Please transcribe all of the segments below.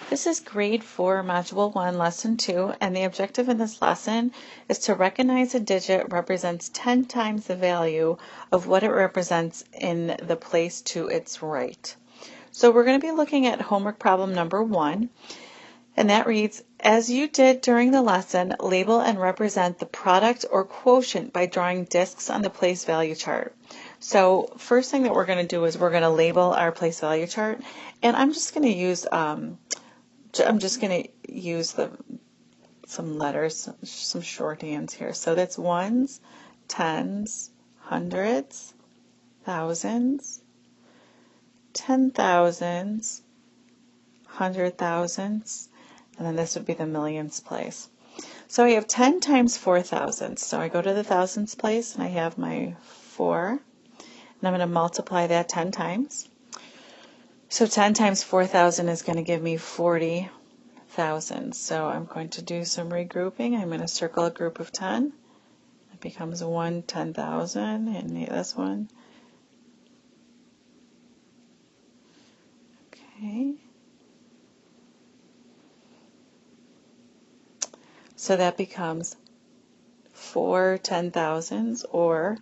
This is grade 4, module 1, lesson 2, and the objective in this lesson is to recognize a digit represents 10 times the value of what it represents in the place to its right. So we're going to be looking at homework problem number 1, and that reads, as you did during the lesson, label and represent the product or quotient by drawing discs on the place value chart. So first thing that we're going to do is we're going to label our place value chart, and I'm just going to use some letters, some shorthands here. So that's ones, tens, hundreds, thousands, 10,000s, 100,000s, and then this would be the millions place. So I have 10 times 4,000. So I go to the thousands place and I have my 4, and I'm going to multiply that 10 times. So 10 times 4,000 is going to give me 40,000. So I'm going to do some regrouping. I'm going to circle a group of 10. It becomes 1 10,000, and this one. Okay. So that becomes 4 10,000s or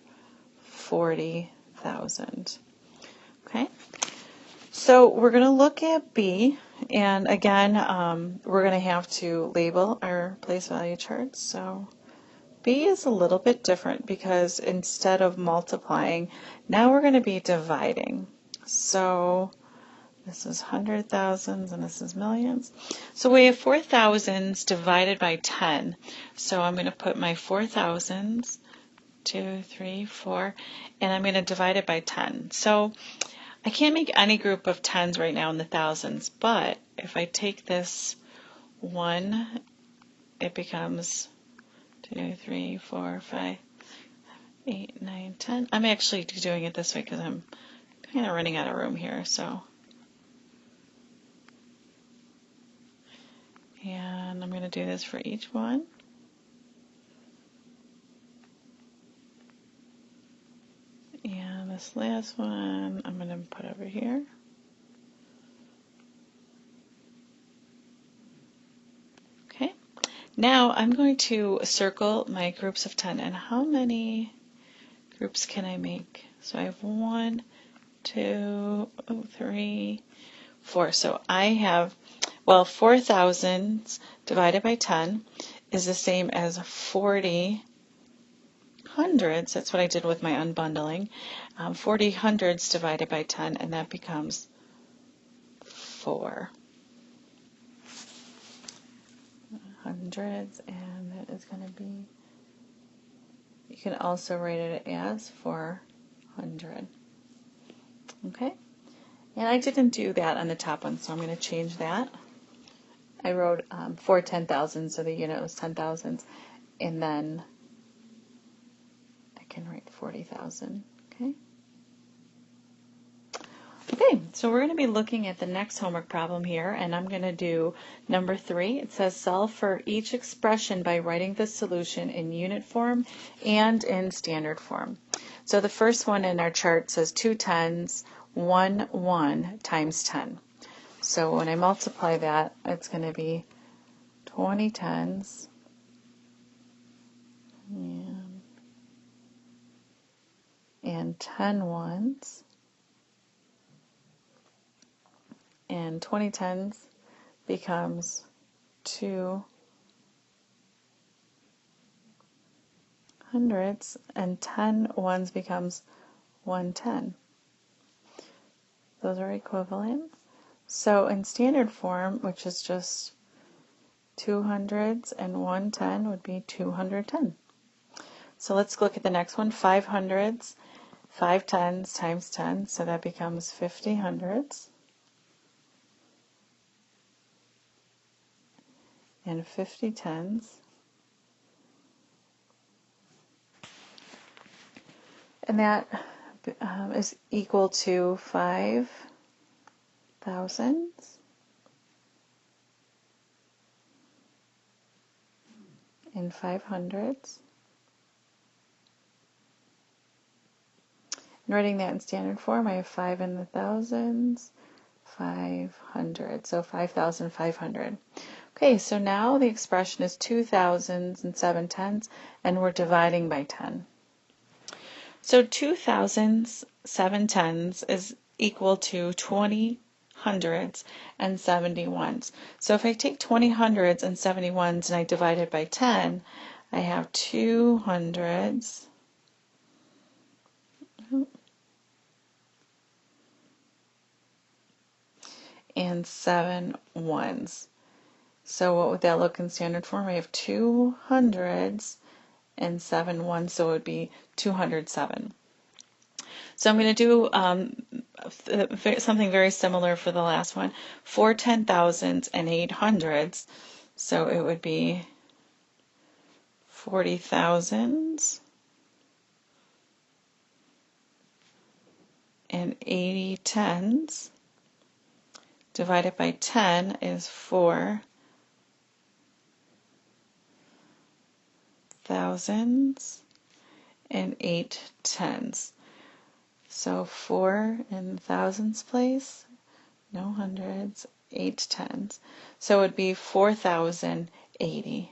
40,000. Okay. So we're going to look at B, and again, we're going to have to label our place value charts. So B is a little bit different because instead of multiplying, now we're going to be dividing. So this is 100,000s and this is millions. So we have 4,000s divided by 10. So I'm going to put my 4,000s, 2, 3, 4, and I'm going to divide it by 10. So I can't make any group of tens right now in the thousands, but if I take this 1, it becomes 2, 3, 4, 5, 8, 9, 10. I'm actually doing it this way because I'm kind of running out of room here. So, and I'm going to do this for each one. And this last one I'm going to put over here. Okay. Now I'm going to circle my groups of 10. And how many groups can I make? So I have 1, 2, 3, 4. So I have, well, 4,000 divided by 10 is the same as 40 hundreds. That's what I did with my unbundling. 40 hundreds divided by 10, and that becomes 4 hundreds, and that is going to be, you can also write it as 400. Okay, and I didn't do that on the top one, so I'm going to change that. I wrote 4 10,000, so the unit was 10,000, and then I can write 40,000. Okay. Okay, so we're going to be looking at the next homework problem here, and I'm going to do number 3. It says solve for each expression by writing the solution in unit form and in standard form. So the first one in our chart says 2 tens, 1 1 times 10. So when I multiply that, it's going to be 20 tens and 10 ones. And 20 tens becomes 2 hundreds, and 10 ones becomes 110. Those are equivalent. So in standard form, which is just 200s and 110, would be 210. So let's look at the next one. 500s, 5 tens times 10, so that becomes 50 hundreds. And 50 tens. And that is equal to 5 thousands and 500s. And writing that in standard form, I have 5 in the thousands, 500. So 5,500. Okay, so now the expression is 2 thousands and 7 tenths, and we're dividing by 10. So 2 thousands, 7 tenths is equal to 20 hundreds and 71s. So if I take 20 hundreds and 71s and I divide it by 10, I have 2 hundreds and 7 ones. So what would that look in standard form? I have 2 hundreds and 7 ones, so it would be 207. So I'm going to do something very similar for the last one. 4 10,000s and 800s, so it would be 40,000s and 80 tens. Divided by 10 is 4 thousands and 8 tens. So 4 in thousands place, no hundreds, 8 tens. So it would be 4,080.